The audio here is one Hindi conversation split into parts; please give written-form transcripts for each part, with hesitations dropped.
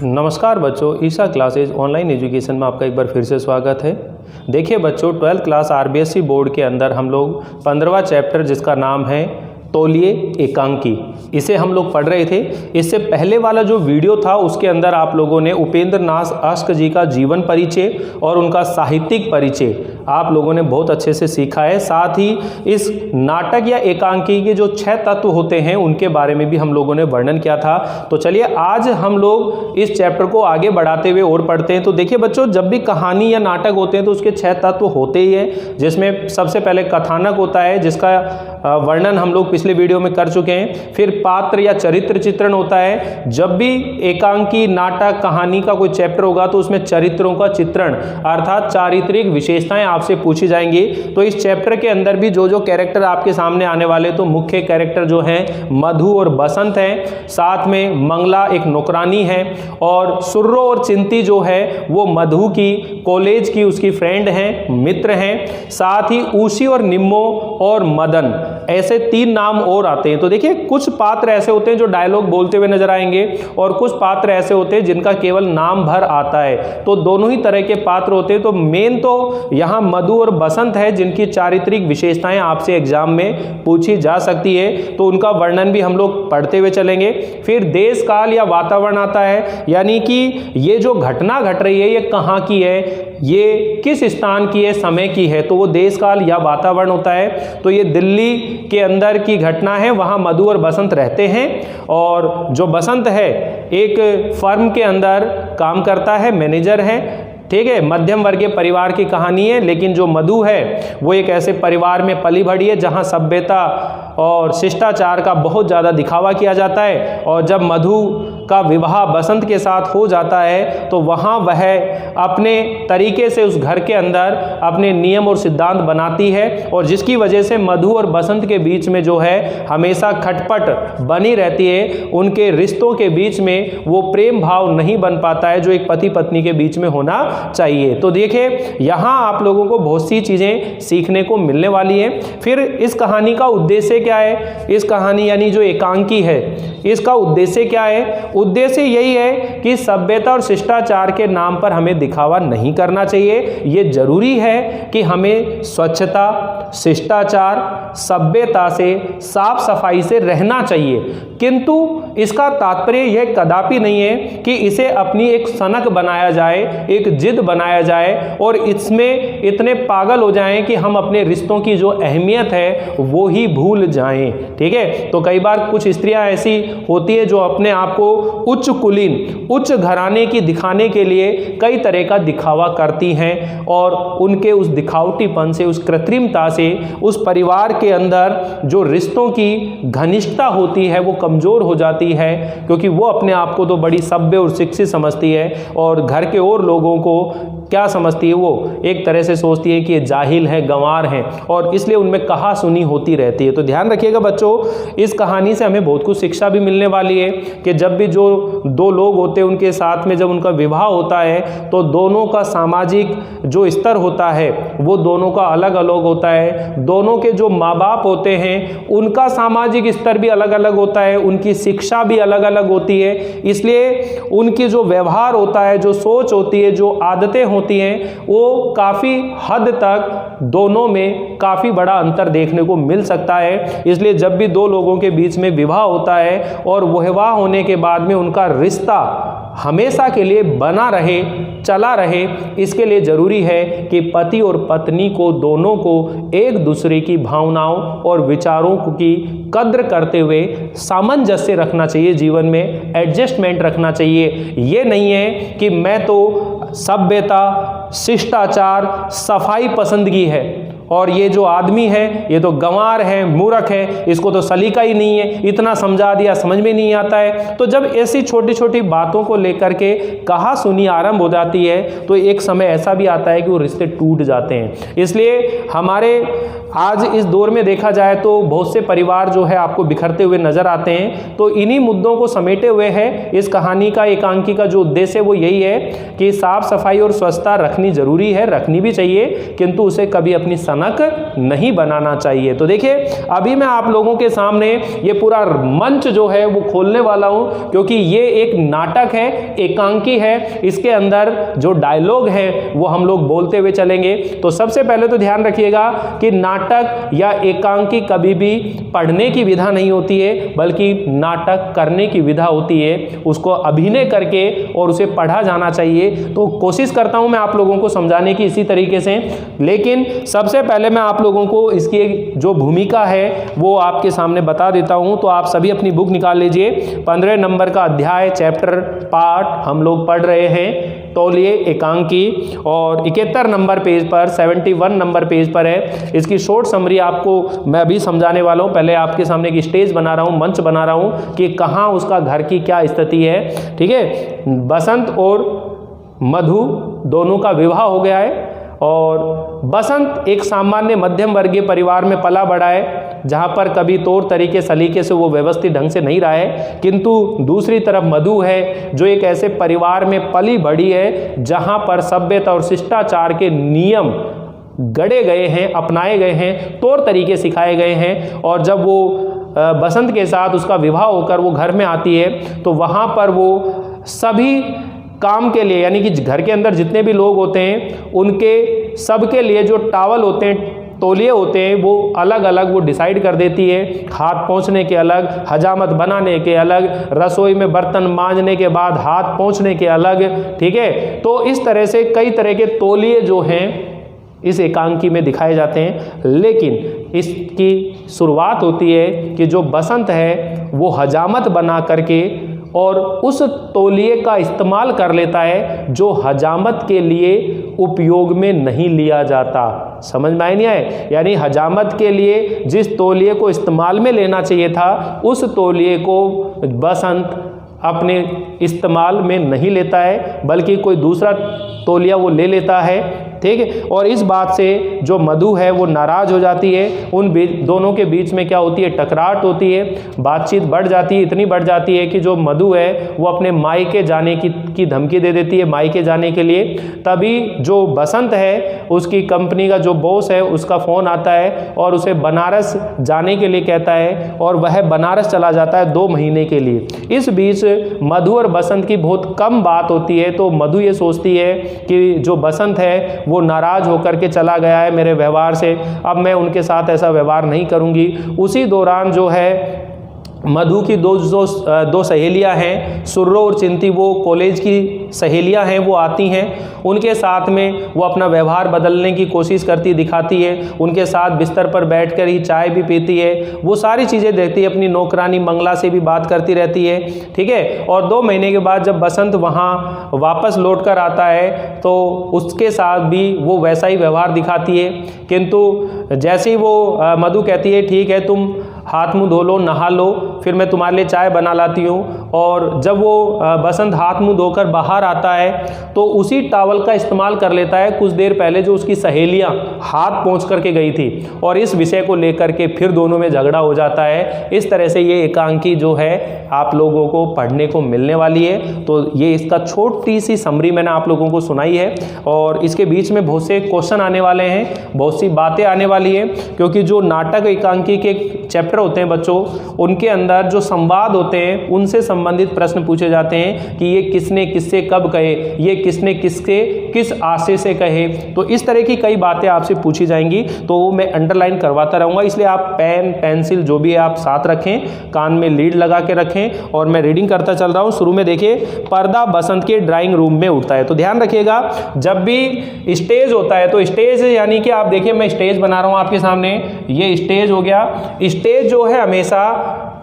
नमस्कार बच्चों, ईशा क्लासेज ऑनलाइन एजुकेशन में आपका एक बार फिर से स्वागत है। देखिए बच्चों, 12th क्लास आरबीएसई बोर्ड के अंदर हम लोग 15वां चैप्टर जिसका नाम है तौलिए एकांकी, इसे हम लोग पढ़ रहे थे। इससे पहले वाला जो वीडियो था उसके अंदर आप लोगों ने उपेंद्र नाथ अश्क जी का जीवन परिचय और उनका साहित्यिक परिचय आप लोगों ने बहुत अच्छे से सीखा है। साथ ही इस नाटक या एकांकी के जो 6 तत्व होते हैं उनके बारे में भी हम लोगों ने वर्णन किया था। तो चलिए आज हम लोग इस चैप्टर को आगे बढ़ाते हुए और पढ़ते हैं। तो देखिए बच्चों, जब भी कहानी या नाटक होते हैं तो उसके 6 तत्व होते ही हैं, जिसमें सबसे पहले कथानक होता है जिसका वर्णन हम लोग पिछले वीडियो में कर चुके हैं। फिर पात्र या चरित्र चित्रण होता है। जब भी एकांकी नाटक कहानी का कोई चैप्टर होगा तो उसमें चरित्रों का चित्रण अर्थात चारित्रिक विशेषताएं आपसे पूछी जाएंगी। तो इस चैप्टर के अंदर भी जो जो कैरेक्टर आपके सामने आने वाले, तो मुख्य कैरेक्टर जो हैं मधु और बसंत हैं, साथ में मंगला एक नौकरानी है, और सुर्रो और चिंती जो है वो मधु की कॉलेज की उसकी फ्रेंड हैं, मित्र हैं। साथ ही ऊशी और निम्मो और मदन, ऐसे 3 नाम और आते हैं। तो देखिए, कुछ पात्र ऐसे होते हैं जो डायलॉग बोलते हुए नजर आएंगे और कुछ पात्र ऐसे होते हैं जिनका केवल नाम भर आता है। तो दोनों ही तरह के पात्र होते हैं। तो मेन तो यहाँ मधु और बसंत है जिनकी चारित्रिक विशेषताएं आपसे एग्जाम में पूछी जा सकती है, तो उनका वर्णन भी हम लोग पढ़ते हुए चलेंगे। फिर देश काल या वातावरण आता है, यानी कि ये जो घटना घट रही है ये कहाँ की है, ये किस स्थान की है, समय की है, तो वो देश काल या वातावरण होता है। तो ये दिल्ली के अंदर की घटना है, वहाँ मधु और बसंत रहते हैं, और जो बसंत है एक फर्म के अंदर काम करता है, मैनेजर है, ठीक है, मध्यम वर्गीय परिवार की कहानी है। लेकिन जो मधु है वो एक ऐसे परिवार में पली बढ़ी है जहां सभ्यता और शिष्टाचार का बहुत ज़्यादा दिखावा किया जाता है, और जब मधु का विवाह बसंत के साथ हो जाता है तो वहाँ वह अपने तरीके से उस घर के अंदर अपने नियम और सिद्धांत बनाती है, और जिसकी वजह से मधु और बसंत के बीच में जो है हमेशा खटपट बनी रहती है। उनके रिश्तों के बीच में वो प्रेम भाव नहीं बन पाता है जो एक पति पत्नी के बीच में होना चाहिए। तो देखिए, यहाँ आप लोगों को बहुत सी चीज़ें सीखने को मिलने वाली है। फिर इस कहानी का उद्देश्य क्या है, इस कहानी यानी जो एकांकी है इसका उद्देश्य क्या है? उद्देश्य यही है कि सभ्यता और शिष्टाचार के नाम पर हमें दिखावा नहीं करना चाहिए। ये जरूरी है कि हमें स्वच्छता, शिष्टाचार, सभ्यता से, साफ सफाई से रहना चाहिए, किंतु इसका तात्पर्य यह कदापि नहीं है कि इसे अपनी एक सनक बनाया जाए, एक जिद बनाया जाए और इसमें इतने पागल हो जाएं कि हम अपने रिश्तों की जो अहमियत है वो ही भूल जाएं। ठीक है, तो कई बार कुछ स्त्रियां ऐसी होती है जो अपने आप को उच्च कुलीन, उच्च घराने की दिखाने के लिए कई तरह का दिखावा करती हैं, और उनके उस दिखावटीपन से, उस कृत्रिमता से उस परिवार के अंदर जो रिश्तों की घनिष्ठता होती है वो कमजोर हो जाती है, क्योंकि वो अपने आप को तो बड़ी सभ्य और शिक्षित समझती है, और घर के और लोगों को क्या समझती है, वो एक तरह से सोचती है कि ये जाहिल है, गंवार हैं, और इसलिए उनमें कहा सुनी होती रहती है। तो ध्यान रखिएगा बच्चों, इस कहानी से हमें बहुत कुछ शिक्षा भी मिलने वाली है कि जब भी जो 2 लोग होते हैं उनके साथ में जब उनका विवाह होता है तो दोनों का सामाजिक जो स्तर होता है वो दोनों का अलग अलग होता है। दोनों के जो माँ बाप होते हैं उनका सामाजिक स्तर भी अलग अलग होता है, उनकी शिक्षा भी अलग अलग होती है, इसलिए उनकी जो व्यवहार होता है, जो सोच होती है, जो आदतें होती हैं, वो काफ़ी हद तक दोनों में काफ़ी बड़ा अंतर देखने को मिल सकता है। इसलिए जब भी 2 लोगों के बीच में विवाह होता है और विवाह होने के बाद में उनका रिश्ता हमेशा के लिए बना रहे, चला रहे, इसके लिए जरूरी है कि पति और पत्नी को दोनों को एक दूसरे की भावनाओं और विचारों की कद्र करते हुए सामंजस्य रखना चाहिए, जीवन में एडजस्टमेंट रखना चाहिए। ये नहीं है कि मैं तो सभ्यता, शिष्टाचार, सफाई पसंदगी है और ये जो आदमी है ये तो गंवार है, मूर्ख है, इसको तो सलीका ही नहीं है, इतना समझा दिया समझ में नहीं आता है। तो जब ऐसी छोटी छोटी बातों को लेकर के कहा सुनी आरंभ हो जाती है तो एक समय ऐसा भी आता है कि वो रिश्ते टूट जाते हैं। इसलिए हमारे आज इस दौर में देखा जाए तो बहुत से परिवार जो है आपको बिखरते हुए नजर आते हैं। तो इन्हीं मुद्दों को समेटे हुए है इस कहानी का, एकांकी का जो उद्देश्य है वो यही है कि साफ सफाई और स्वच्छता रखनी जरूरी है, रखनी भी चाहिए, किंतु उसे कभी अपनी मानक नहीं बनाना चाहिए। तो देखिए अभी मैं आप लोगों के सामने ये पूरा मंच जो है वो खोलने वाला हूं, क्योंकि ये एक नाटक है, एकांकी है। इसके अंदर जो डायलॉग है वो हम लोग बोलते हुए चलेंगे। तो सबसे पहले तो ध्यान रखिएगा कि नाटक या एकांकी कभी भी पढ़ने की विधा नहीं होती है, बल्कि नाटक करने की विधा होती है। उसको अभिनय करके और उसे पढ़ा जाना चाहिए। तो कोशिश करता हूं मैं आप लोगों को समझाने की इसी तरीके से, लेकिन सबसे पहले मैं आप लोगों को इसकी जो भूमिका है वो आपके सामने बता देता हूं। तो आप सभी अपनी बुक निकाल लीजिए। 15 नंबर का अध्याय, चैप्टर, पार्ट हम लोग पढ़ रहे हैं तौलिए एकांकी, और 71 नंबर पेज पर, 71 नंबर पेज पर है। इसकी शॉर्ट समरी आपको मैं अभी समझाने वाला हूं। पहले आपके सामने एक स्टेज बना रहा हूं, मंच बना रहा हूं कि कहां उसका घर की क्या स्थिति है। ठीक है, बसंत और मधु दोनों का विवाह हो गया है, और बसंत एक सामान्य मध्यम वर्गीय परिवार में पला बढ़ा है, जहां पर कभी तौर तरीके सलीके से वो व्यवस्थित ढंग से नहीं रहा है। किंतु दूसरी तरफ मधु है जो एक ऐसे परिवार में पली बढ़ी है जहां पर सभ्यता और शिष्टाचार के नियम गढ़े गए हैं, अपनाए गए हैं, तौर तरीके सिखाए गए हैं। और जब वो बसंत के साथ उसका विवाह होकर वो घर में आती है, तो वहाँ पर वो सभी काम के लिए, यानी कि घर के अंदर जितने भी लोग होते हैं उनके सबके लिए जो टावल होते हैं, तौलिए होते हैं, वो अलग अलग वो डिसाइड कर देती है। हाथ पोंछने के अलग, हजामत बनाने के अलग, रसोई में बर्तन मांजने के बाद हाथ पोंछने के अलग। ठीक है, तो इस तरह से कई तरह के तौलिए जो हैं इस एकांकी में दिखाए जाते हैं। लेकिन इसकी शुरुआत होती है कि जो बसंत है वो हजामत बना करके और उस तौलिए का इस्तेमाल कर लेता है जो हजामत के लिए उपयोग में नहीं लिया जाता। समझ में नहीं आए? यानी हजामत के लिए जिस तौलिए को इस्तेमाल में लेना चाहिए था, उस तौलिए को बसंत अपने इस्तेमाल में नहीं लेता है, बल्कि कोई दूसरा तौलिया वो ले लेता है। ठीक है, और इस बात से जो मधु है वो नाराज हो जाती है। उन दोनों के बीच में क्या होती है, टकराहट होती है, बातचीत बढ़ जाती है, इतनी बढ़ जाती है कि जो मधु है वो अपने मायके जाने की धमकी दे देती है, मायके जाने के लिए। तभी जो बसंत है उसकी कंपनी का जो बॉस है उसका फ़ोन आता है और उसे बनारस जाने के लिए कहता है, और वह बनारस चला जाता है 2 महीने के लिए। इस बीच मधु और बसंत की बहुत कम बात होती है। तो मधु ये सोचती है कि जो बसंत है वो नाराज होकर के चला गया है मेरे व्यवहार से, अब मैं उनके साथ ऐसा व्यवहार नहीं करूंगी। उसी दौरान जो है मधु की दो सहेलियां हैं, सुर्रो और चिंती, वो कॉलेज की सहेलियां हैं, वो आती हैं। उनके साथ में वो अपना व्यवहार बदलने की कोशिश करती दिखाती है। उनके साथ बिस्तर पर बैठकर ही चाय भी पीती है, वो सारी चीज़ें देखती है। अपनी नौकरानी मंगला से भी बात करती रहती है। ठीक है, और 2 महीने के बाद जब बसंत वहाँ वापस लौट कर आता है तो उसके साथ भी वो वैसा ही व्यवहार दिखाती है। किंतु जैसे ही वो मधु कहती है ठीक है तुम हाथ मुंह धो लो, नहा लो, फिर मैं तुम्हारे लिए चाय बना लाती हूँ। और जब वो बसंत हाथ मुंह धोकर बाहर आता है तो उसी टावल का इस्तेमाल कर लेता है कुछ देर पहले जो उसकी सहेलियाँ हाथ पोंछ करके गई थी, और इस विषय को लेकर के फिर दोनों में झगड़ा हो जाता है। इस तरह से ये एकांकी जो है आप लोगों को पढ़ने को मिलने वाली है। तो ये इसका छोटी सी समरी मैंने आप लोगों को सुनाई है, और इसके बीच में बहुत से क्वेश्चन आने वाले हैं, बहुत सी बातें आने वाली है, क्योंकि जो नाटक एकांकी के चैप्टर होते हैं बच्चों, उनके अंदर जो संवाद होते हैं उनसे संबंधित प्रश्न पूछे जाते हैं कि ये किसने किससे कब कहे, ये किसने किसके किस आशय से कहे। तो इस तरह की कई बातें आपसे पूछी जाएंगी, तो वो मैं अंडरलाइन करवाता रहूँगा। इसलिए आप पेन पेंसिल जो भी है आप साथ रखें, कान में लीड लगा के रखें, और मैं रीडिंग करता चल रहा हूँ। शुरू में देखिए, पर्दा बसंत के ड्राइंग रूम में उठता है। तो ध्यान रखिएगा, जब भी स्टेज होता है तो स्टेज यानी कि आप देखिए मैं स्टेज बना रहा हूँ आपके सामने, ये स्टेज हो गया। स्टेज जो है हमेशा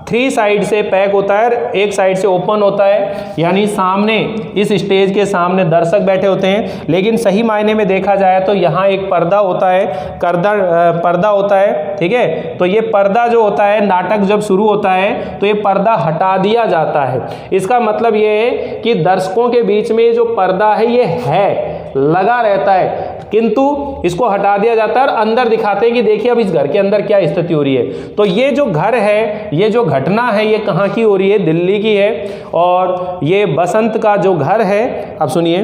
3 साइड से पैक होता है, एक साइड से ओपन होता है, यानी सामने इस स्टेज के सामने दर्शक बैठे होते हैं। लेकिन सही मायने में देखा जाए तो यहाँ एक पर्दा होता है, पर्दा होता है। ठीक है, तो ये पर्दा जो होता है, नाटक जब शुरू होता है तो ये पर्दा हटा दिया जाता है। इसका मतलब ये है कि दर्शकों के बीच में जो पर्दा है ये है, लगा रहता है, किंतु इसको हटा दिया जाता है और अंदर दिखाते हैं कि देखिए अब इस घर के अंदर क्या स्थिति हो रही है। तो ये जो घर है, ये जो घटना है, ये कहाँ की हो रही है? दिल्ली की है। और ये बसंत का जो घर है, अब सुनिए,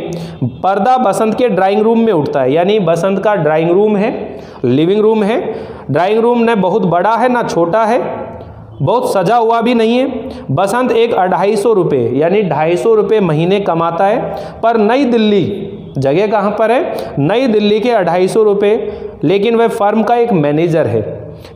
पर्दा बसंत के ड्राइंग रूम में उठता है, यानी बसंत का ड्राइंग रूम है, लिविंग रूम है। ड्राइंग रूम न बहुत बड़ा है ना छोटा है, बहुत सजा हुआ भी नहीं है। बसंत एक 250 रुपये यानी 250 रुपये महीने कमाता है, पर नई दिल्ली, जगह कहाँ पर है? नई दिल्ली के 250 रुपये, लेकिन वह फर्म का एक मैनेजर है,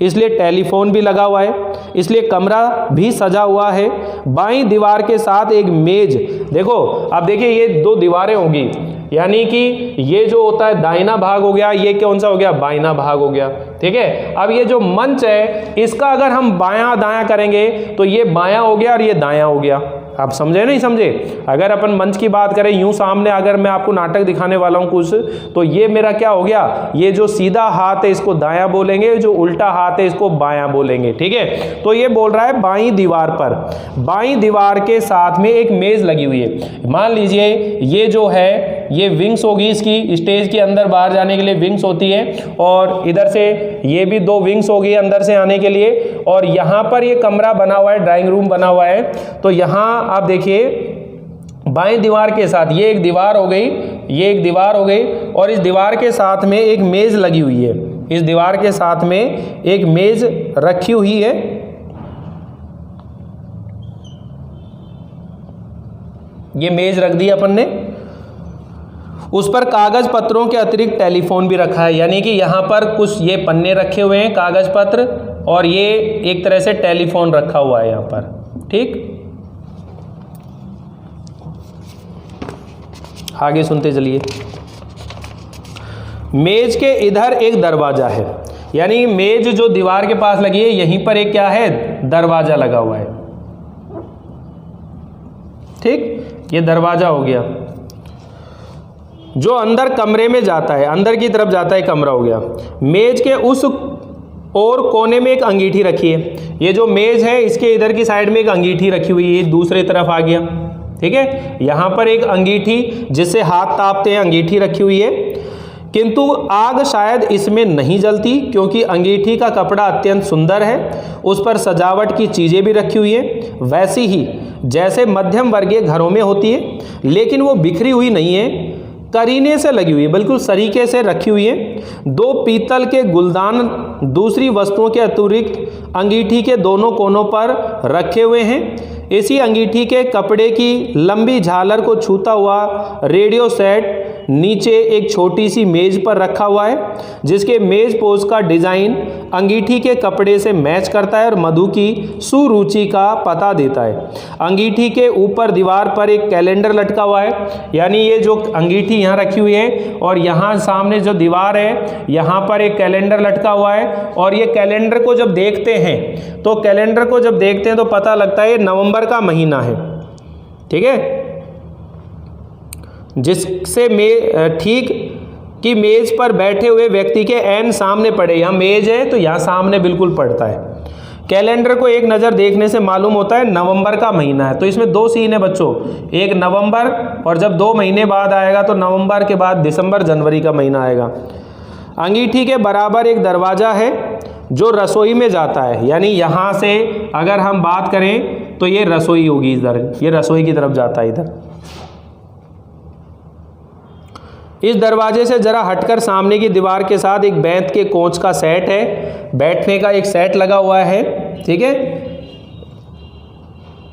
इसलिए टेलीफोन भी लगा हुआ है, इसलिए कमरा भी सजा हुआ है। बाईं दीवार के साथ एक मेज, देखो अब देखिए ये 2 दीवारें होगी, यानी कि ये जो होता है दाहिना भाग हो गया, ये कौन सा हो गया? बाइना भाग हो गया, ठीक है। अब ये जो मंच है, इसका अगर हम बायां दायां करेंगे तो ये बायां हो गया और ये दायां हो गया। आप समझे नहीं समझे? अगर अपन मंच की बात करें, यूं सामने अगर मैं आपको नाटक दिखाने वाला हूं कुछ, तो ये मेरा क्या हो गया? ये जो सीधा हाथ है इसको दायां बोलेंगे, जो उल्टा हाथ है इसको बायां बोलेंगे, ठीक है। तो ये बोल रहा है बाईं दीवार पर, बाईं दीवार के साथ में एक मेज लगी हुई है। मान लीजिए ये जो है ये विंग्स होगी, इसकी स्टेज के अंदर बाहर जाने के लिए विंग्स होती है, और इधर से ये भी 2 विंग्स होगी अंदर से आने के लिए, और यहाँ पर ये कमरा बना हुआ है, ड्राइंग रूम बना हुआ है। तो यहाँ आप देखिए बाएं दीवार के साथ ये एक दीवार हो गई, ये एक दीवार हो गई, और इस दीवार के साथ में एक मेज लगी हुई है, इस दीवार के साथ में एक मेज रखी हुई है। ये मेज रख दी अपन ने, उस पर कागज पत्रों के अतिरिक्त टेलीफोन भी रखा है, यानी कि यहाँ पर कुछ ये पन्ने रखे हुए हैं, कागज पत्र, और ये एक तरह से टेलीफोन रखा हुआ है यहाँ पर, ठीक। आगे सुनते चलिए। मेज के इधर एक दरवाजा है, यानी मेज जो दीवार के पास लगी है, यहीं पर एक क्या है? दरवाजा लगा हुआ है, ठीक। ये दरवाजा हो गया जो अंदर कमरे में जाता है, अंदर की तरफ जाता है, कमरा हो गया। मेज के उस और कोने में एक अंगीठी रखी है, ये जो मेज है इसके इधर की साइड में एक अंगीठी रखी हुई है, दूसरी तरफ आ गया, ठीक है। यहाँ पर एक अंगीठी जिससे हाथ तापते हैं, अंगीठी रखी हुई है, किंतु आग शायद इसमें नहीं जलती, क्योंकि अंगीठी का कपड़ा अत्यंत सुंदर है, उस पर सजावट की चीज़ें भी रखी हुई है, वैसी ही जैसे मध्यम वर्गीय घरों में होती है, लेकिन वो बिखरी हुई नहीं है, करीने से लगी हुई है, बिल्कुल सरीके से रखी हुई है। 2 पीतल के गुलदान दूसरी वस्तुओं के अतिरिक्त अंगीठी के दोनों कोनों पर रखे हुए हैं। इसी अंगीठी के कपड़े की लंबी झालर को छूता हुआ रेडियो सेट नीचे एक छोटी सी मेज पर रखा हुआ है, जिसके मेज पोज का डिज़ाइन अंगीठी के कपड़े से मैच करता है और मधु की सुरुचि का पता देता है। अंगीठी के ऊपर दीवार पर एक कैलेंडर लटका हुआ है, यानी ये जो अंगीठी यहाँ रखी हुई है और यहाँ सामने जो दीवार है यहाँ पर एक कैलेंडर लटका हुआ है, और ये कैलेंडर को जब देखते हैं तो कैलेंडर को जब देखते हैं तो पता लगता है ये नवंबर का महीना है, ठीक है। जिससे ठीक कि मेज पर बैठे हुए व्यक्ति के ऐन सामने पड़े, यहाँ मेज है तो यहाँ सामने बिल्कुल पड़ता है। कैलेंडर को एक नज़र देखने से मालूम होता है नवंबर का महीना है। तो इसमें 2 सीन है बच्चों, एक नवंबर, और जब 2 महीने बाद आएगा तो नवंबर के बाद दिसंबर जनवरी का महीना आएगा। अंगीठी के बराबर एक दरवाज़ा है जो रसोई में जाता है, यानी यहाँ से अगर हम बात करें तो ये रसोई होगी, इधर ये रसोई की तरफ जाता है इधर। इस दरवाजे से जरा हटकर सामने की दीवार के साथ एक बेंत के कोच का सेट है, बैठने का एक सेट लगा हुआ है, ठीक है।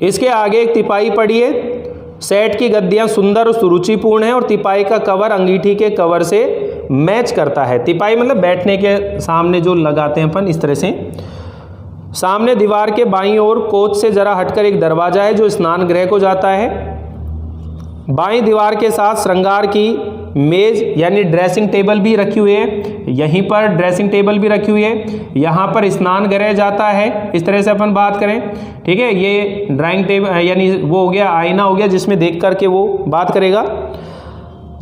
इसके आगे एक तिपाई पड़ी है, सेट की गद्दियां सुंदर और सुरुचिपूर्ण है और तिपाई का कवर अंगीठी के कवर से मैच करता है। तिपाई मतलब बैठने के सामने जो लगाते हैं अपन, इस तरह से। सामने दीवार के बाईं ओर कोच से जरा हटकर एक दरवाजा है जो स्नान गृह को जाता है। बाईं दीवार के साथ श्रृंगार की मेज यानी ड्रेसिंग टेबल भी रखी हुई है, यहीं पर ड्रेसिंग टेबल भी रखी हुई है, यहाँ पर स्नान गृह जाता है, इस तरह से अपन बात करें, ठीक है। ये ड्राइंग टेबल यानी वो हो गया, आईना हो गया जिसमें देख करके वो बात करेगा।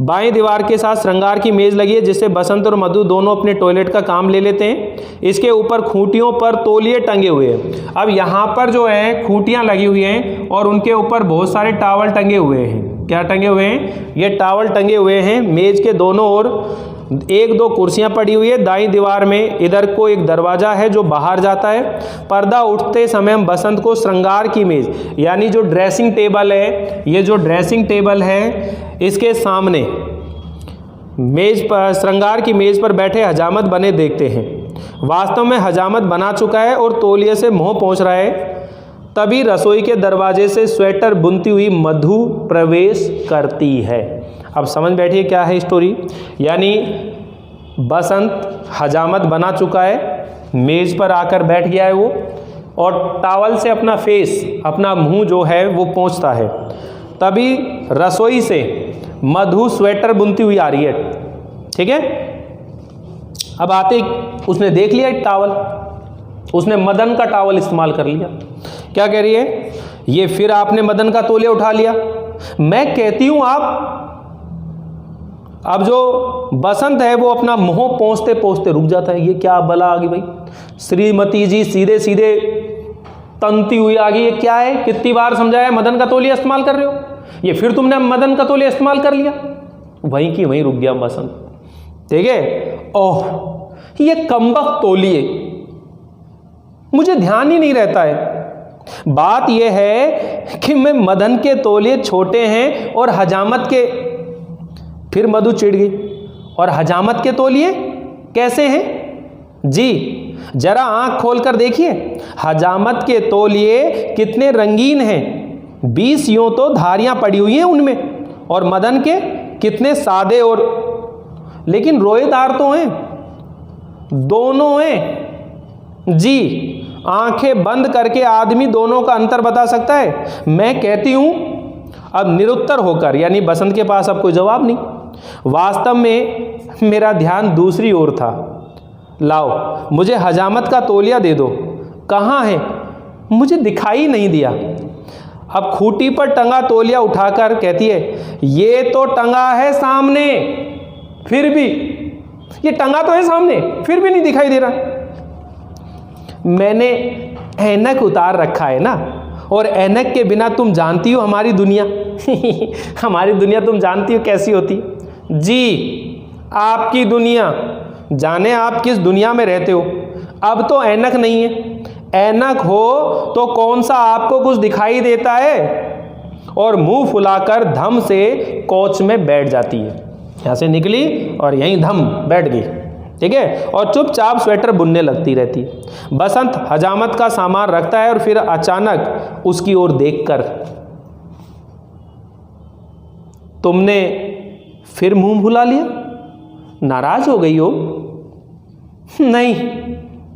बाएं दीवार के साथ श्रृंगार की मेज लगी है जिससे बसंत और मधु दोनों अपने टॉयलेट का काम ले लेते हैं। इसके ऊपर खूंटियों पर तौलिए टंगे हुए हैं। अब यहाँ पर जो है खूंटियाँ लगी हुई हैं और उनके ऊपर बहुत सारे टावल टंगे हुए हैं, क्या टंगे हुए हैं? ये टॉवल टंगे हुए हैं मेज के दोनों ओर। एक दो कुर्सियां पड़ी हुई है दाईं दीवार में। इधर को एक दरवाजा है जो बाहर जाता है। पर्दा उठते समय हम बसंत को श्रृंगार की मेज, यानी जो ड्रेसिंग टेबल है, ये जो ड्रेसिंग टेबल है इसके सामने मेज पर, श्रृंगार की मेज पर बैठे हजामत बने देखते हैं। वास्तव में हजामत बना चुका है और तौलिए से मुंह पोंछ रहा है। तभी रसोई के दरवाजे से स्वेटर बुनती हुई मधु प्रवेश करती है। अब समझ बैठिए क्या है स्टोरी। यानी बसंत हजामत बना चुका है, मेज पर आकर बैठ गया है वो, और टॉवल से अपना फेस, अपना मुंह जो है वो पोंछता है। तभी रसोई से मधु स्वेटर बुनती हुई आ रही है। ठीक है, अब आते उसने देख लिया एक टॉवल, उसने मदन का टॉवल इस्तेमाल कर लिया। क्या कह रही है? ये फिर आपने मदन का तौलिया उठा लिया। मैं कहती हूं आप, अब जो बसंत है वो अपना मुंह पोंछते पोंछते रुक जाता है। ये क्या बला आ गई भाई, श्रीमती जी सीधे सीधे तनती हुई आ गई, ये क्या है? कितनी बार समझाया मदन का तौलिया इस्तेमाल कर रहे हो, ये फिर तुमने मदन का तौलिया इस्तेमाल कर लिया। वहीं की वहीं रुक गया बसंत। ठीक है, ओह ये कमबख्त तौलिए, मुझे ध्यान ही नहीं रहता है। बात यह है कि मैं मदन के तौलिए छोटे हैं और हजामत के, फिर मधु चिढ़ गई, और हजामत के तौलिए कैसे हैं जी? जरा आंख खोलकर देखिए, हजामत के तौलिए कितने रंगीन हैं। 20 यूं तो धारियां पड़ी हुई हैं उनमें, और मदन के कितने सादे और लेकिन रोएदार तो हैं, दोनों हैं जी। आंखें बंद करके आदमी दोनों का अंतर बता सकता है। मैं कहती हूं, अब निरुत्तर होकर, यानी बसंत के पास अब कोई जवाब नहीं। वास्तव में मेरा ध्यान दूसरी ओर था। लाओ मुझे हजामत का तौलिया दे दो। कहाँ है? मुझे दिखाई नहीं दिया। अब खूंटी पर टंगा तौलिया उठाकर कहती है, ये तो टंगा है सामने, फिर भी ये टंगा तो है सामने, फिर भी नहीं दिखाई दे रहा। मैंने ऐनक उतार रखा है ना, और ऐनक के बिना तुम जानती हो हमारी दुनिया हमारी दुनिया तुम जानती हो कैसी होती जी। आपकी दुनिया, जाने आप किस दुनिया में रहते हो। अब तो ऐनक नहीं है, ऐनक हो तो कौन सा आपको कुछ दिखाई देता है, और मुंह फुलाकर धम से कोच में बैठ जाती है। यहाँ से निकली और यहीं धम बैठ गई। ठीक है, और चुपचाप स्वेटर बुनने लगती रहती है। बसंत हजामत का सामान रखता है और फिर अचानक उसकी ओर देखकर, तुमने फिर मुंह भुला लिया? नाराज हो गई हो? नहीं,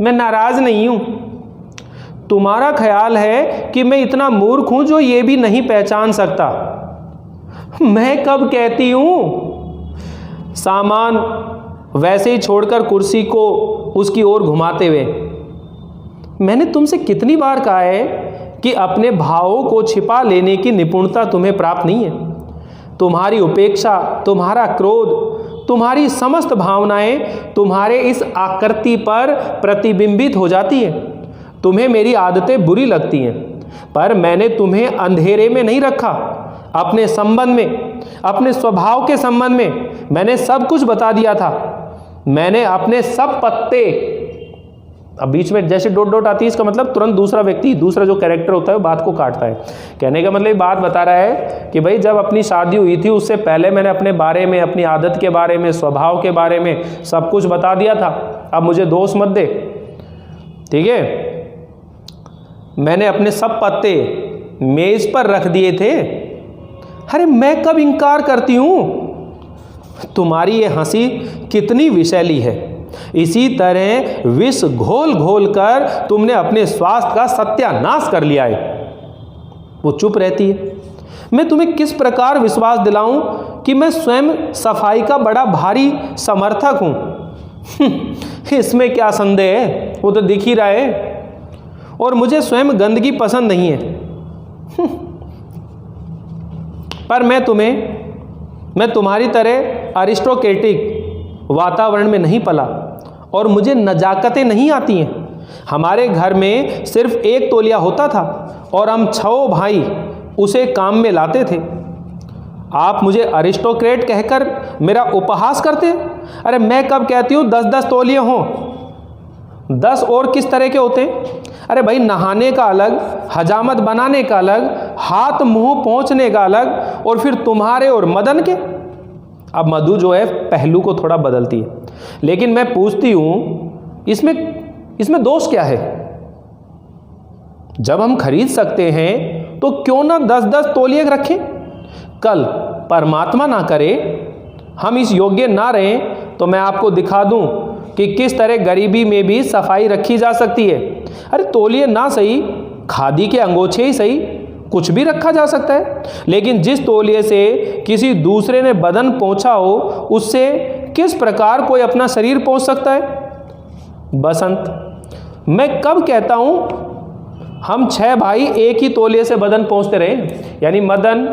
मैं नाराज नहीं हूं। तुम्हारा ख्याल है कि मैं इतना मूर्ख हूं जो ये भी नहीं पहचान सकता। मैं कब कहती हूं? सामान वैसे ही छोड़कर कुर्सी को उसकी ओर घुमाते हुए, मैंने तुमसे कितनी बार कहा है कि अपने भावों को छिपा लेने की निपुणता तुम्हें प्राप्त नहीं है। तुम्हारी उपेक्षा, तुम्हारा क्रोध, तुम्हारी समस्त भावनाएं तुम्हारे इस आकृति पर प्रतिबिंबित हो जाती हैं। तुम्हें मेरी आदतें बुरी लगती हैं, पर मैंने तुम्हें अंधेरे में नहीं रखा। अपने संबंध में, अपने स्वभाव के संबंध में मैंने सब कुछ बता दिया था। मैंने अपने सब पत्ते, अब बीच में जैसे डॉट डॉट आती है, इसका मतलब तुरंत दूसरा व्यक्ति, दूसरा जो कैरेक्टर होता है वो बात को काटता है। कहने का मतलब बात बता रहा है कि भाई जब अपनी शादी हुई थी उससे पहले मैंने अपने बारे में, अपनी आदत के बारे में, स्वभाव के बारे में सब कुछ बता दिया था। अब मुझे दोष मत दे, ठीक है। मैंने अपने सब पत्ते मेज पर रख दिए थे। अरे मैं कब इनकार करती हूँ? तुम्हारी ये हंसी कितनी विषैली है। इसी तरह विष घोल घोल कर तुमने अपने स्वास्थ्य का सत्यानाश कर लिया है। वो चुप रहती है। मैं तुम्हें किस प्रकार विश्वास दिलाऊं कि मैं स्वयं सफाई का बड़ा भारी समर्थक हूं। इसमें क्या संदेह है, वो तो दिख ही रहा है। और मुझे स्वयं गंदगी पसंद नहीं है। पर मैं तुम्हारी तरह अरिस्टोक्रेटिक वातावरण में नहीं पला और मुझे नजाकतें नहीं आती हैं। हमारे घर में सिर्फ एक तौलिया होता था और हम 6 भाई उसे काम में लाते थे। आप मुझे अरिस्टोक्रेट कहकर मेरा उपहास करते हैं। अरे मैं कब कहती हूँ 10-10 तौलिए हों? 10 और किस तरह के होते हैं? अरे भाई, नहाने का अलग, हजामत बनाने का अलग, हाथ मुंह पोंछने का अलग, और फिर तुम्हारे और मदन के। अब मधु जो है पहलू को थोड़ा बदलती है, लेकिन मैं पूछती हूं इसमें दोष क्या है? जब हम खरीद सकते हैं तो क्यों ना 10-10 तौलिए रखें? कल परमात्मा ना करे हम इस योग्य ना रहें तो मैं आपको दिखा दूं कि किस तरह गरीबी में भी सफाई रखी जा सकती है। अरे तौलिए ना सही, खादी के अंगोछे ही सही, कुछ भी रखा जा सकता है, लेकिन जिस तौलिए से किसी दूसरे ने बदन पोंछा हो उससे किस प्रकार कोई अपना शरीर पोंछ सकता है? बसंत, मैं कब कहता हूं हम 6 भाई एक ही तौलिए से बदन पोंछते रहे? यानी मदन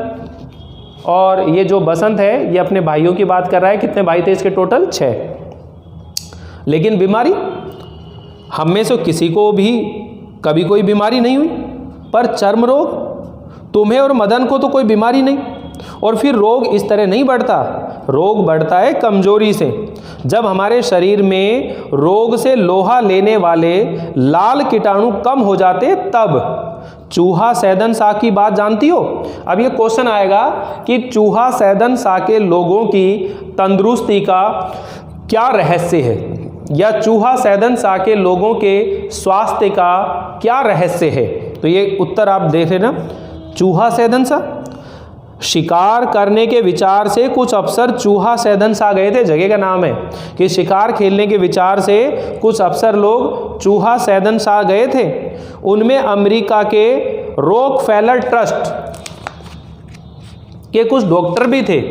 और ये जो बसंत है ये अपने भाइयों की बात कर रहा है। कितने भाई थे इसके टोटल? 6। लेकिन बीमारी हम में से किसी को भी कभी कोई बीमारी नहीं हुई, पर चर्म रोग तुम्हें और मदन को तो कोई बीमारी नहीं। और फिर रोग इस तरह नहीं बढ़ता, रोग बढ़ता है कमजोरी से। जब हमारे शरीर में रोग से लोहा लेने वाले लाल कीटाणु कम हो जाते तब। चूहा सैदन सा की बात जानती हो? अब ये क्वेश्चन आएगा कि चूहा सैदन सा के लोगों की तंदुरुस्ती का क्या रहस्य है, या चूहा सैदन सा के लोगों के स्वास्थ्य का क्या रहस्य है? तो ये उत्तर आप देख लेना। चूहा सैदन सा, शिकार करने के विचार से कुछ अफसर चूहा सैदन सा गए थे। जगह का नाम है कि शिकार खेलने के विचार से कुछ अफसर लोग चूहा सैदन सा गए थे। उनमें अमेरिका के रॉकफेलर ट्रस्ट के कुछ डॉक्टर भी थे।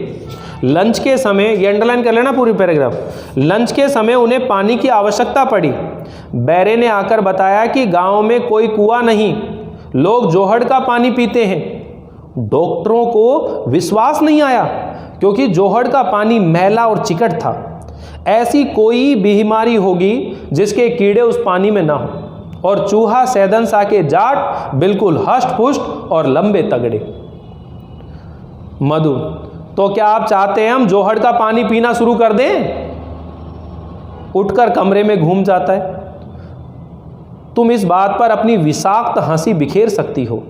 लंच के समय, ये अंडरलाइन कर लेना पूरी पैराग्राफ, लंच के समय उन्हें पानी की आवश्यकता पड़ी। बैरे ने आकर बताया कि गांव में कोई कुआं नहीं, लोग जोहड़ का पानी पीते हैं। डॉक्टरों को विश्वास नहीं आया क्योंकि जोहड़ का पानी मैला और चिकट था। ऐसी कोई बीमारी होगी जिसके कीड़े उस पानी में ना हो। और चूहा सैदन सा के जाट बिल्कुल हष्ट पुष्ट और लंबे तगड़े। मधु, तो क्या आप चाहते हैं हम जोहड़ का पानी पीना शुरू कर दें? उठकर कमरे में घूम जाता है। तुम इस बात पर अपनी विषाक्त हंसी बिखेर सकती हो।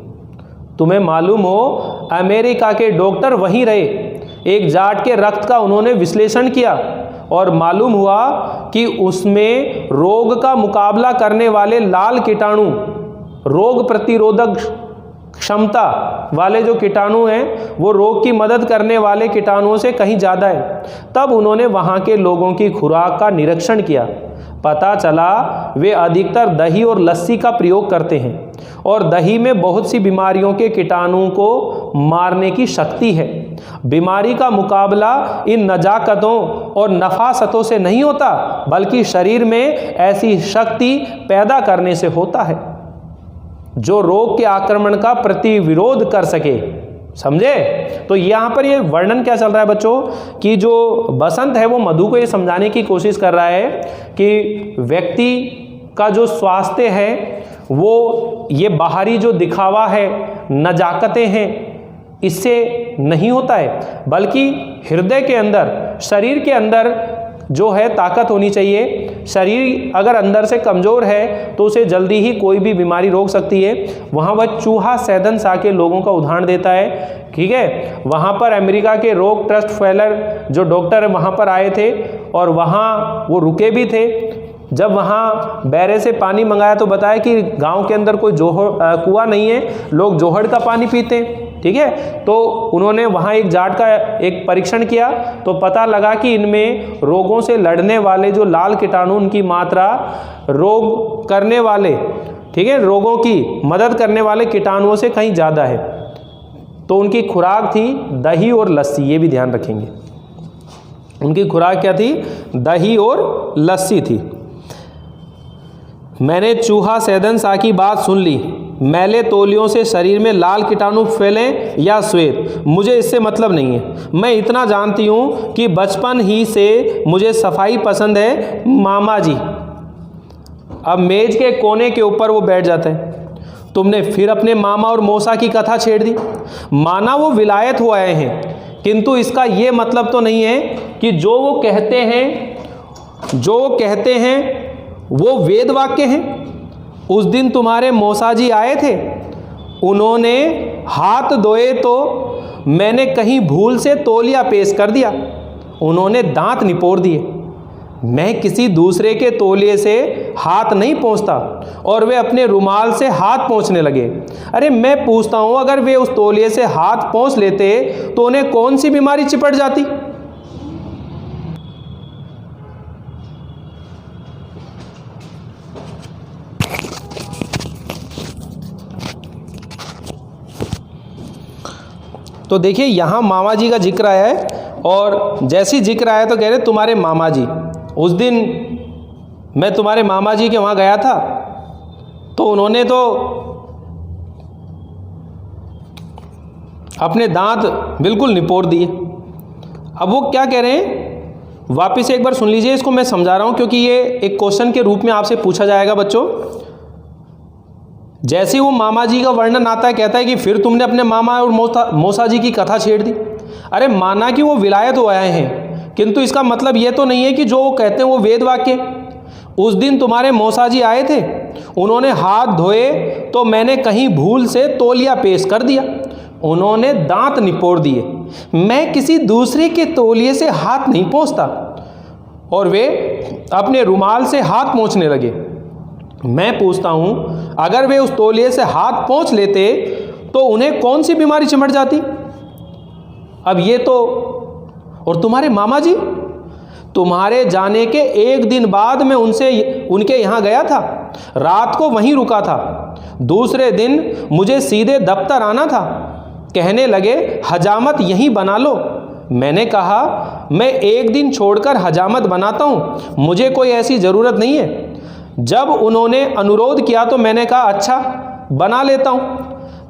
तुम्हें मालूम हो अमेरिका के डॉक्टर वहीं रहे। एक जाट के रक्त का उन्होंने विश्लेषण किया और मालूम हुआ कि उसमें रोग का मुकाबला करने वाले लाल कीटाणु, रोग प्रतिरोधक क्षमता वाले जो कीटाणु हैं वो रोग की मदद करने वाले कीटाणुओं से कहीं ज़्यादा है। तब उन्होंने वहाँ के लोगों की खुराक का निरीक्षण किया। पता चला वे अधिकतर दही और लस्सी का प्रयोग करते हैं और दही में बहुत सी बीमारियों के कीटाणुओं को मारने की शक्ति है। बीमारी का मुकाबला इन नजाकतों और नफासतों से नहीं होता, बल्कि शरीर में ऐसी शक्ति पैदा करने से होता है जो रोग के आक्रमण का प्रतिविरोध कर सके। समझे? तो यहाँ पर ये वर्णन क्या चल रहा है बच्चों कि जो बसंत है वो मधु को ये समझाने की कोशिश कर रहा है कि व्यक्ति का जो स्वास्थ्य है वो ये बाहरी जो दिखावा है, नजाकतें हैं, इससे नहीं होता है, बल्कि हृदय के अंदर, शरीर के अंदर जो है ताकत होनी चाहिए। शरीर अगर अंदर से कमज़ोर है तो उसे जल्दी ही कोई भी बीमारी रोक सकती है। वहाँ वह चूहा सैदन सा के लोगों का उदाहरण देता है। ठीक है, वहाँ पर अमेरिका के रॉक ट्रस्ट फेलर जो डॉक्टर है वहाँ पर आए थे और वहाँ वो रुके भी थे। जब वहाँ बैरे से पानी मंगाया तो बताया कि गांव के अंदर कोई कुआं नहीं है, लोग जोहड़ का पानी पीते हैं। ठीक है, तो उन्होंने वहाँ एक जाट का एक परीक्षण किया तो पता लगा कि इनमें रोगों से लड़ने वाले जो लाल कीटाणु, उनकी मात्रा रोग करने वाले, ठीक है, रोगों की मदद करने वाले कीटाणुओं से कहीं ज़्यादा है। तो उनकी खुराक थी दही और लस्सी, ये भी ध्यान रखेंगे। उनकी खुराक क्या थी? दही और लस्सी थी। मैंने चूहा सैदन सा की बात सुन ली। मैले तौलियों से शरीर में लाल कीटाणु फैलें या श्वेत, मुझे इससे मतलब नहीं है। मैं इतना जानती हूँ कि बचपन ही से मुझे सफाई पसंद है मामा जी। अब मेज के कोने के ऊपर वो बैठ जाता है। तुमने फिर अपने मामा और मौसा की कथा छेड़ दी। माना वो विलायत हो आए हैं, किंतु इसका ये मतलब तो नहीं है कि जो वो कहते हैं वो वेद वाक्य हैं। उस दिन तुम्हारे मौसाजी आए थे, उन्होंने हाथ धोए तो मैंने कहीं भूल से तौलिया पेश कर दिया, उन्होंने दांत निपोड़ दिए। मैं किसी दूसरे के तौलिए से हाथ नहीं पोंछता और वे अपने रुमाल से हाथ पोंछने लगे। अरे मैं पूछता हूँ, अगर वे उस तौलिए से हाथ पोंछ लेते तो उन्हें कौन सी बीमारी चिपट जाती? तो देखिए यहाँ मामा जी का जिक्र आया है, और जैसे ही जिक्र आया तो कह रहे तुम्हारे मामा जी, उस दिन मैं तुम्हारे मामा जी के वहाँ गया था तो उन्होंने तो अपने दांत बिल्कुल निपोड़ दिए। अब वो क्या कह रहे हैं, वापस एक बार सुन लीजिए, इसको मैं समझा रहा हूँ क्योंकि ये एक क्वेश्चन के रूप में आपसे पूछा जाएगा बच्चों। जैसे वो मामा जी का वर्णन आता है, कहता है कि फिर तुमने अपने मामा और मौसा जी की कथा छेड़ दी। अरे माना कि वो विलायत हो आए हैं, किंतु इसका मतलब ये तो नहीं है कि जो वो कहते हैं वो वेद वाक्य। उस दिन तुम्हारे मौसा जी आए थे, उन्होंने हाथ धोए तो मैंने कहीं भूल से तौलिया पेश कर दिया, उन्होंने दांत निपोड़ दिए। मैं किसी दूसरे के तौलिए से हाथ नहीं पोंछता और वे अपने रुमाल से हाथ पोंछने लगे। मैं पूछता हूँ, अगर वे उस तौलिए से हाथ पोंछ लेते तो उन्हें कौन सी बीमारी चिमट जाती? अब ये तो, और तुम्हारे मामा जी, तुम्हारे जाने के एक दिन बाद मैं उनके यहाँ गया था, रात को वहीं रुका था। दूसरे दिन मुझे सीधे दफ्तर आना था। कहने लगे हजामत यहीं बना लो। मैंने कहा मैं एक दिन छोड़कर हजामत बनाता हूँ, मुझे कोई ऐसी ज़रूरत नहीं है। जब उन्होंने अनुरोध किया तो मैंने कहा अच्छा बना लेता हूँ।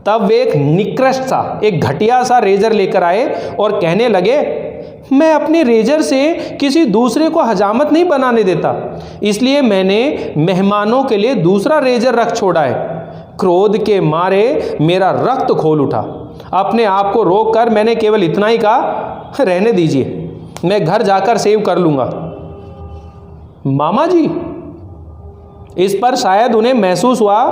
तब वे एक निकृष्ट सा, एक घटिया सा रेजर लेकर आए और कहने लगे मैं अपने रेजर से किसी दूसरे को हजामत नहीं बनाने देता, इसलिए मैंने मेहमानों के लिए दूसरा रेजर रख छोड़ा है। क्रोध के मारे मेरा रक्त खोल उठा। अपने आप को रोक कर मैंने केवल इतना ही कहा रहने दीजिए, मैं घर जाकर सेव कर लूँगा। मामा जी, इस पर शायद उन्हें महसूस हुआ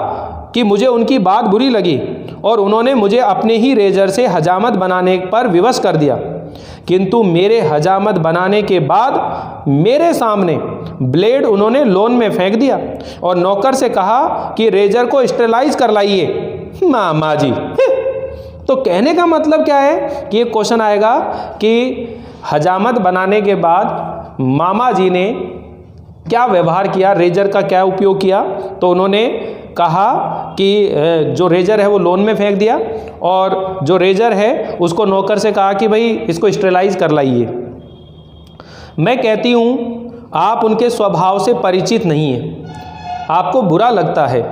कि मुझे उनकी बात बुरी लगी और उन्होंने मुझे अपने ही रेजर से हजामत बनाने पर विवश कर दिया। किंतु मेरे हजामत बनाने के बाद मेरे सामने ब्लेड उन्होंने लॉन में फेंक दिया और नौकर से कहा कि रेजर को स्टेरलाइज कर लाइए। मामा जी, तो कहने का मतलब क्या है कि ये क्वेश्चन आएगा कि हजामत बनाने के बाद मामा जी ने क्या व्यवहार किया, रेजर का क्या उपयोग किया? तो उन्होंने कहा कि जो रेजर है वो लॉन में फेंक दिया और जो रेजर है उसको नौकर से कहा कि भाई इसको स्टेरलाइज कर लाइए। मैं कहती हूँ आप उनके स्वभाव से परिचित नहीं हैं, आपको बुरा लगता है।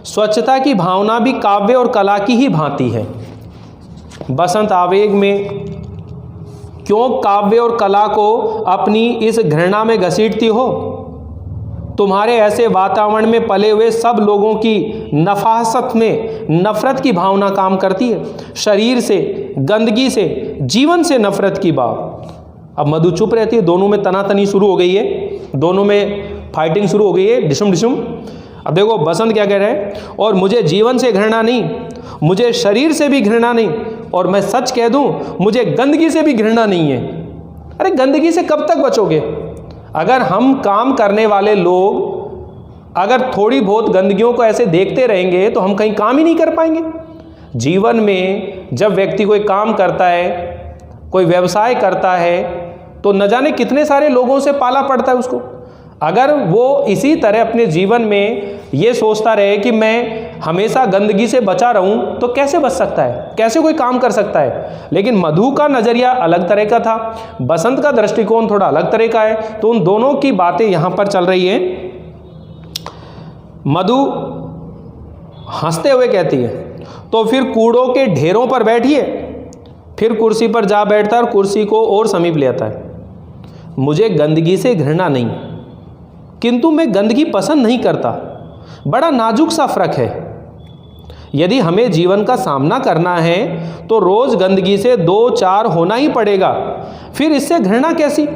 स्वच्छता की भावना भी काव्य और कला की ही भांति है। बसंत आवेग में क्यों काव्य और कला को अपनी इस घृणा में घसीटती हो? तुम्हारे ऐसे वातावरण में पले हुए सब लोगों की नफासत में नफरत की भावना काम करती है। शरीर से, गंदगी से, जीवन से नफरत की बात। अब मधु चुप रहती है, दोनों में तनातनी शुरू हो गई है, दोनों में फाइटिंग शुरू हो गई है, डिशुम डिशुम। अब देखो बसंत क्या कह रहे हैं, और मुझे जीवन से घृणा नहीं, मुझे शरीर से भी घृणा नहीं, और मैं सच कह दूं मुझे गंदगी से भी घृणा नहीं है। अरे गंदगी से कब तक बचोगे? अगर हम काम करने वाले लोग अगर थोड़ी बहुत गंदगियों को ऐसे देखते रहेंगे तो हम कहीं काम ही नहीं कर पाएंगे। जीवन में जब व्यक्ति कोई काम करता है, कोई व्यवसाय करता है, तो न जाने कितने सारे लोगों से पाला पड़ता है उसको। अगर वो इसी तरह अपने जीवन में ये सोचता रहे कि मैं हमेशा गंदगी से बचा रहूं, तो कैसे बच सकता है, कैसे कोई काम कर सकता है? लेकिन मधु का नज़रिया अलग तरह का था, बसंत का दृष्टिकोण थोड़ा अलग तरह का है, तो उन दोनों की बातें यहाँ पर चल रही हैं। मधु हंसते हुए कहती है तो फिर कूड़ों के ढेरों पर बैठिए। फिर कुर्सी पर जा बैठता है और कुर्सी को और समीप ले आता है। मुझे गंदगी से घृणा नहीं, किंतु मैं गंदगी पसंद नहीं करता। बड़ा नाजुक सा फ़र्क है। यदि हमें जीवन का सामना करना है तो रोज़ गंदगी से 2-4 होना ही पड़ेगा, फिर इससे घृणा कैसी?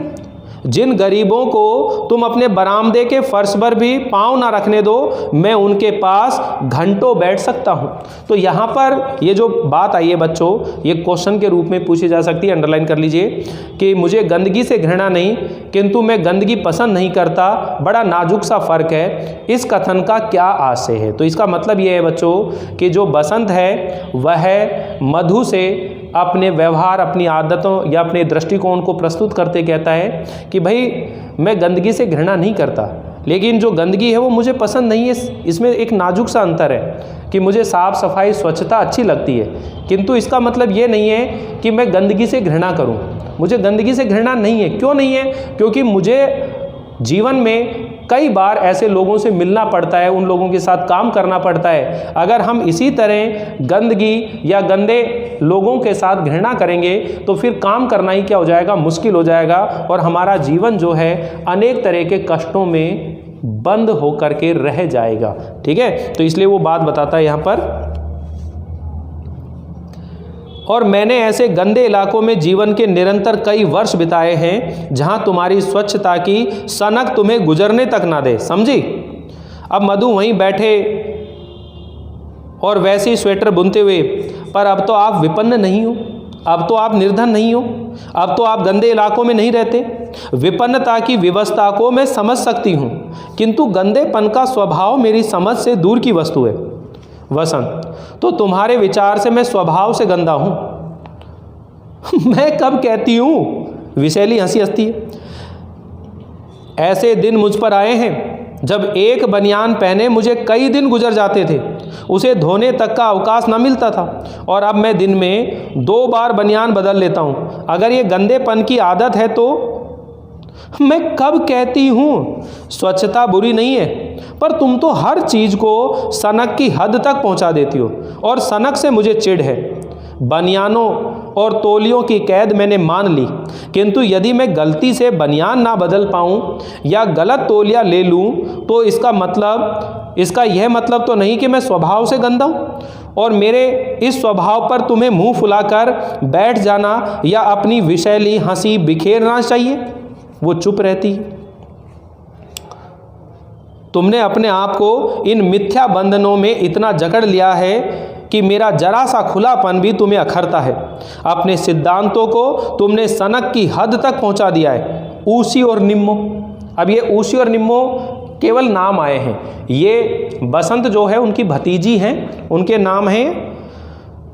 जिन गरीबों को तुम अपने बरामदे के फर्श पर भी पाँव ना रखने दो, मैं उनके पास घंटों बैठ सकता हूँ। तो यहाँ पर ये जो बात आई है बच्चों, ये क्वेश्चन के रूप में पूछी जा सकती है, अंडरलाइन कर लीजिए कि मुझे गंदगी से घृणा नहीं किंतु मैं गंदगी पसंद नहीं करता, बड़ा नाजुक सा फ़र्क है, इस कथन का क्या आशय है? तो इसका मतलब ये है बच्चों कि जो बसंत है वह मधु से अपने व्यवहार, अपनी आदतों या अपने दृष्टिकोण को प्रस्तुत करते कहता है कि भाई मैं गंदगी से घृणा नहीं करता, लेकिन जो गंदगी है वो मुझे पसंद नहीं है। इसमें एक नाजुक सा अंतर है कि मुझे साफ़ सफाई स्वच्छता अच्छी लगती है, किंतु इसका मतलब ये नहीं है कि मैं गंदगी से घृणा करूं। मुझे गंदगी से घृणा नहीं है। क्यों नहीं है? क्योंकि मुझे जीवन में कई बार ऐसे लोगों से मिलना पड़ता है, उन लोगों के साथ काम करना पड़ता है। अगर हम इसी तरह गंदगी या गंदे लोगों के साथ घृणा करेंगे तो फिर काम करना ही क्या हो जाएगा? मुश्किल हो जाएगा और हमारा जीवन जो है अनेक तरह के कष्टों में बंद होकर के रह जाएगा। ठीक है, तो इसलिए वो बात बताता है यहाँ पर, और मैंने ऐसे गंदे इलाकों में जीवन के निरंतर कई वर्ष बिताए हैं जहां तुम्हारी स्वच्छता की सनक तुम्हें गुजरने तक ना दे। समझी? अब मधु वहीं बैठे और वैसे ही स्वेटर बुनते हुए, पर अब तो आप विपन्न नहीं हो, अब तो आप निर्धन नहीं हो, अब तो आप गंदे इलाकों में नहीं रहते। विपन्नता की व्यवस्था को मैं समझ सकती हूँ, किंतु गंदेपन का स्वभाव मेरी समझ से दूर की वस्तु है। वसंत, तो तुम्हारे विचार से मैं स्वभाव से गंदा हूं। मैं कब कहती हूं? विशैली हंसी हंसती है। ऐसे दिन मुझ पर आए हैं जब एक बनियान पहने मुझे कई दिन गुजर जाते थे, उसे धोने तक का अवकाश न मिलता था, और अब मैं दिन में 2 बार बनियान बदल लेता हूं। अगर ये गंदेपन की आदत है तो मैं कब कहती हूँ स्वच्छता बुरी नहीं है, पर तुम तो हर चीज़ को सनक की हद तक पहुँचा देती हो, और सनक से मुझे चिढ़ है। बनियानों और तौलियों की कैद मैंने मान ली, किंतु यदि मैं गलती से बनियान ना बदल पाऊँ या गलत तौलिया ले लूँ तो इसका यह मतलब तो नहीं कि मैं स्वभाव से गंदा हूँ, और मेरे इस स्वभाव पर तुम्हें मुँह फुलाकर बैठ जाना या अपनी विशैली हंसी बिखेरना चाहिए। वो चुप रहती। तुमने अपने आप को इन मिथ्या बंधनों में इतना जकड़ लिया है कि मेरा जरा सा खुलापन भी तुम्हें अखरता है। अपने सिद्धांतों को तुमने सनक की हद तक पहुंचा दिया है। ऊसी और निम्मो, अब ये ऊसी और निम्मो केवल नाम आए हैं, ये बसंत जो है उनकी भतीजी हैं, उनके नाम हैं।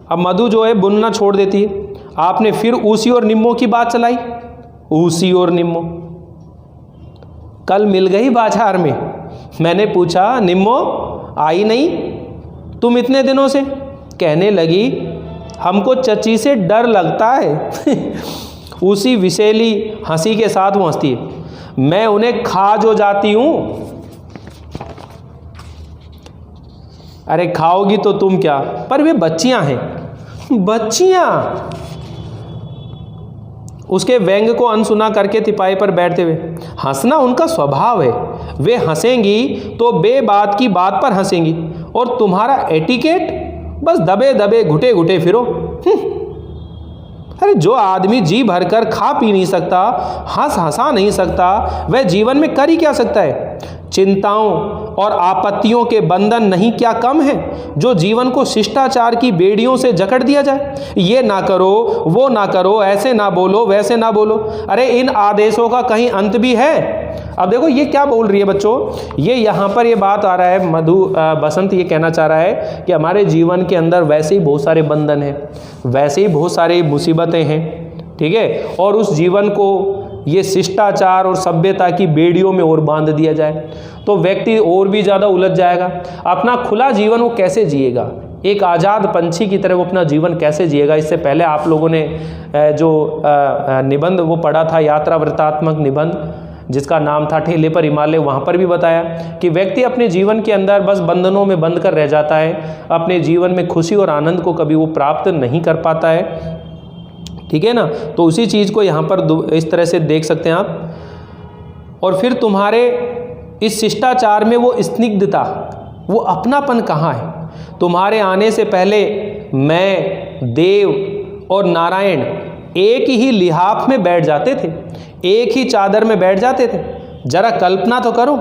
अब मधु जो है बुनना छोड़ देती है, आपने फिर ऊसी और निम्मो की बात चलाई। ऊसी और निम्मो कल मिल गई बाजार में, मैंने पूछा निम्मो आई नहीं तुम इतने दिनों से? कहने लगी हमको चची से डर लगता है। उसी विशेली हंसी के साथ वो हंसती है, मैं उन्हें खा जो जाती हूँ। अरे खाओगी तो तुम क्या, पर वे बच्चियां हैं। बच्चियां, उसके व्यंग को अनसुना करके तिपाही पर बैठते हुए, हंसना उनका स्वभाव है, वे हंसेंगी तो बेबात की बात पर हंसेंगी, और तुम्हारा एटिकेट बस दबे दबे घुटे घुटे फिरो। अरे जो आदमी जी भरकर खा पी नहीं सकता, हंसा नहीं सकता, वह जीवन में कर ही क्या सकता है? चिंताओं और आपत्तियों के बंधन नहीं क्या कम है जो जीवन को शिष्टाचार की बेड़ियों से जकड़ दिया जाए? ये ना करो, वो ना करो, ऐसे ना बोलो, वैसे ना बोलो। अरे इन आदेशों का कहीं अंत भी है? अब देखो ये क्या बोल रही है बच्चों, ये यहाँ पर ये बात आ रहा है, बसंत ये कहना चाह रहा है कि हमारे जीवन के अंदर वैसे ही बहुत सारे बंधन हैं, वैसे ही बहुत सारी मुसीबतें हैं, ठीक है, और उस जीवन को ये शिष्टाचार और सभ्यता की बेड़ियों में और बांध दिया जाए तो व्यक्ति और भी ज़्यादा उलझ जाएगा। अपना खुला जीवन वो कैसे जिएगा? एक आज़ाद पंछी की तरह वो अपना जीवन कैसे जिएगा? इससे पहले आप लोगों ने जो निबंध वो पढ़ा था, यात्रा वृत्तात्मक निबंध, जिसका नाम था ठेले पर हिमालय, वहाँ पर भी बताया कि व्यक्ति अपने जीवन के अंदर बस बंधनों में बंध कर रह जाता है, अपने जीवन में खुशी और आनंद को कभी वो प्राप्त नहीं कर पाता है, ठीक है ना। तो उसी चीज़ को यहाँ पर इस तरह से देख सकते हैं आप। और फिर तुम्हारे इस शिष्टाचार में वो स्निग्धता, वो अपनापन कहाँ है? तुम्हारे आने से पहले मैं, देव और नारायण एक ही लिहाफ में बैठ जाते थे, एक ही चादर में बैठ जाते थे। जरा कल्पना तो करो,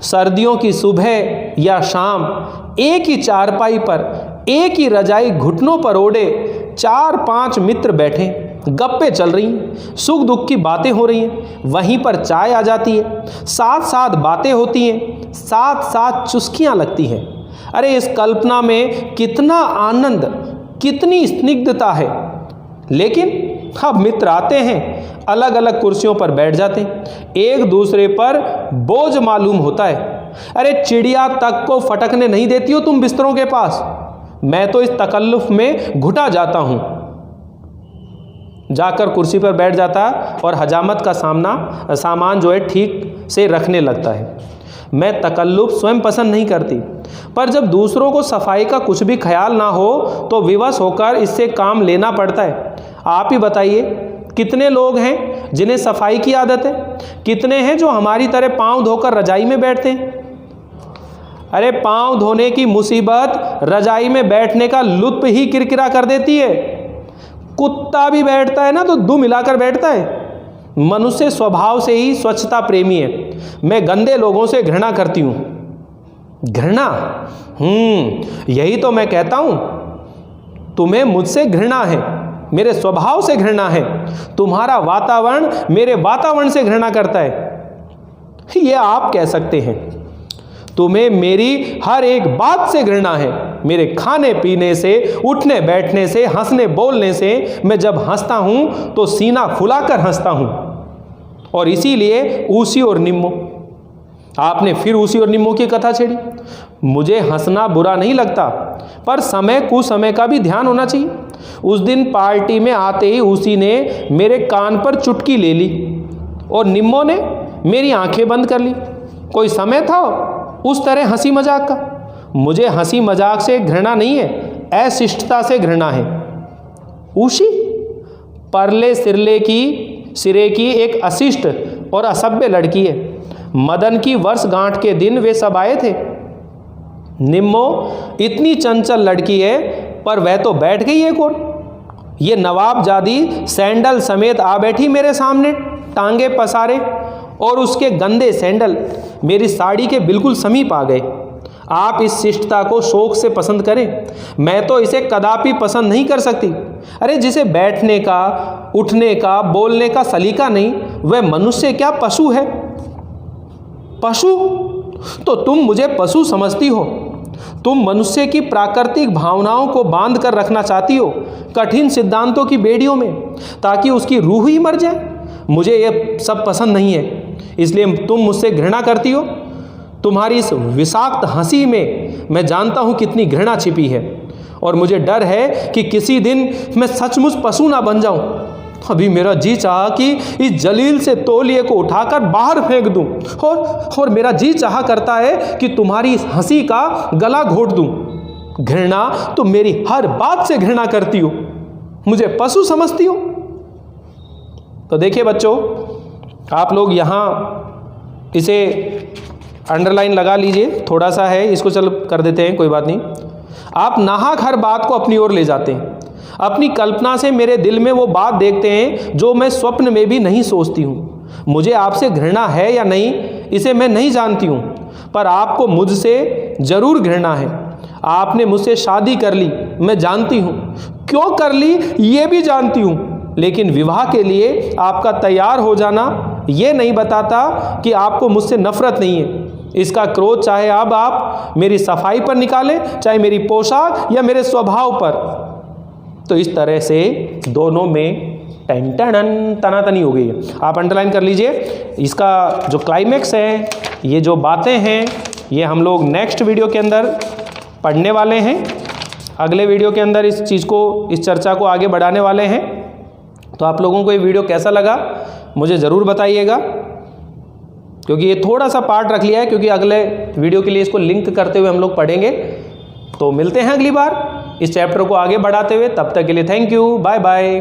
सर्दियों की सुबह या शाम एक ही चारपाई पर, एक ही रजाई घुटनों पर ओढ़े 4-5 मित्र बैठे, गप्पे चल रही हैं, सुख दुख की बातें हो रही हैं, वहीं पर चाय आ जाती है, साथ साथ बातें होती हैं, साथ साथ चुस्कियां लगती हैं। अरे इस कल्पना में कितना आनंद, कितनी स्निग्धता है। लेकिन अब मित्र आते हैं, अलग अलग कुर्सियों पर बैठ जाते हैं, एक दूसरे पर बोझ मालूम होता है। अरे चिड़िया तक को फटकने नहीं देती हो तुम बिस्तरों के पास। मैं तो इस तकल्लुफ में घुटा जाता हूं। जाकर कुर्सी पर बैठ जाता और हजामत का सामान जो है ठीक से रखने लगता है। मैं तकल्लुफ स्वयं पसंद नहीं करती, पर जब दूसरों को सफाई का कुछ भी ख्याल ना हो तो विवश होकर इससे काम लेना पड़ता है। आप ही बताइए, कितने लोग हैं जिन्हें सफाई की आदत है? कितने हैं जो हमारी तरह पांव धोकर रजाई में बैठते हैं? अरे पांव धोने की मुसीबत रजाई में बैठने का लुत्फ ही किरकिरा कर देती है। कुत्ता भी बैठता है ना तो दुम मिलाकर बैठता है। मनुष्य स्वभाव से ही स्वच्छता प्रेमी है। मैं गंदे लोगों से घृणा करती हूँ। घृणा? यही तो मैं कहता हूँ, तुम्हें मुझसे घृणा है, मेरे स्वभाव से घृणा है। तुम्हारा वातावरण मेरे वातावरण से घृणा करता है। ये आप कह सकते हैं। तुम्हें मेरी हर एक बात से घृणा है, मेरे खाने पीने से, उठने बैठने से, हंसने बोलने से। मैं जब हंसता हूं तो सीना फुलाकर हंसता हूं। और इसीलिए ऊसी और निम्मो, आपने फिर ऊसी और निम्मो की कथा छेड़ी। मुझे हंसना बुरा नहीं लगता, पर समय कुसमय का भी ध्यान होना चाहिए। उस दिन पार्टी में आते ही ऊसी ने मेरे कान पर चुटकी ले ली और निम्मो ने मेरी आंखें बंद कर ली। कोई समय था उस तरह हंसी मजाक का? मुझे हंसी मजाक से घृणा नहीं है, अशिष्टता से घृणा है। ऊशी परले सिरे की एक अशिष्ट और असभ्य लड़की है। मदन की वर्षगांठ के दिन वे सब आए थे। निम्मो इतनी चंचल लड़की है, पर वह तो बैठ गई एक और। ये नवाबजादी सैंडल समेत आ बैठी मेरे सामने, टांगे पसारे, और उसके गंदे सैंडल मेरी साड़ी के बिल्कुल समीप आ गए। आप इस शिष्टता को शौक से पसंद करें, मैं तो इसे कदापि पसंद नहीं कर सकती। अरे जिसे बैठने का, उठने का, बोलने का सलीका नहीं, वह मनुष्य क्या पशु है? पशु? तो तुम मुझे पशु समझती हो। तुम मनुष्य की प्राकृतिक भावनाओं को बांध कर रखना चाहती हो कठिन सिद्धांतों की बेड़ियों में, ताकि उसकी रूह ही मर जाए। मुझे यह सब पसंद नहीं है, इसलिए तुम मुझसे घृणा करती हो। तुम्हारी इस विषाक्त हंसी में मैं जानता हूं कितनी घृणा छिपी है, और मुझे डर है कि किसी दिन मैं सचमुच पशु ना बन जाऊं। अभी मेरा जी चाहा कि इस जलील से तौलिए को उठाकर बाहर फेंक दूं, और मेरा जी चाहा करता है कि तुम्हारी इस हंसी का गला घोट दूं। घृणा तो मेरी हर बात से घृणा करती हो, मुझे पशु समझती हो। तो देखिए बच्चों, आप लोग यहाँ इसे अंडरलाइन लगा लीजिए, थोड़ा सा है, इसको चल कर देते हैं, कोई बात नहीं। आप नाहक हर बात को अपनी ओर ले जाते हैं। अपनी कल्पना से मेरे दिल में वो बात देखते हैं जो मैं स्वप्न में भी नहीं सोचती हूँ। मुझे आपसे घृणा है या नहीं, इसे मैं नहीं जानती हूँ, पर आपको मुझसे ज़रूर घृणा है। आपने मुझसे शादी कर ली, मैं जानती हूँ। क्यों कर ली ये भी जानती हूँ, लेकिन विवाह के लिए आपका तैयार हो जाना ये नहीं बताता कि आपको मुझसे नफरत नहीं है। इसका क्रोध चाहे अब आप मेरी सफाई पर निकालें, चाहे मेरी पोशाक या मेरे स्वभाव पर। तो इस तरह से दोनों में तनातनी हो गई है। आप अंडरलाइन कर लीजिए। इसका जो क्लाइमेक्स है, ये जो बातें हैं, ये हम लोग नेक्स्ट वीडियो के अंदर पढ़ने वाले हैं। अगले वीडियो के अंदर इस चीज़ को, इस चर्चा को आगे बढ़ाने वाले हैं। तो आप लोगों को ये वीडियो कैसा लगा मुझे ज़रूर बताइएगा, क्योंकि ये थोड़ा सा पार्ट रख लिया है, क्योंकि अगले वीडियो के लिए इसको लिंक करते हुए हम लोग पढ़ेंगे। तो मिलते हैं अगली बार इस चैप्टर को आगे बढ़ाते हुए। तब तक के लिए थैंक यू, बाय बाय।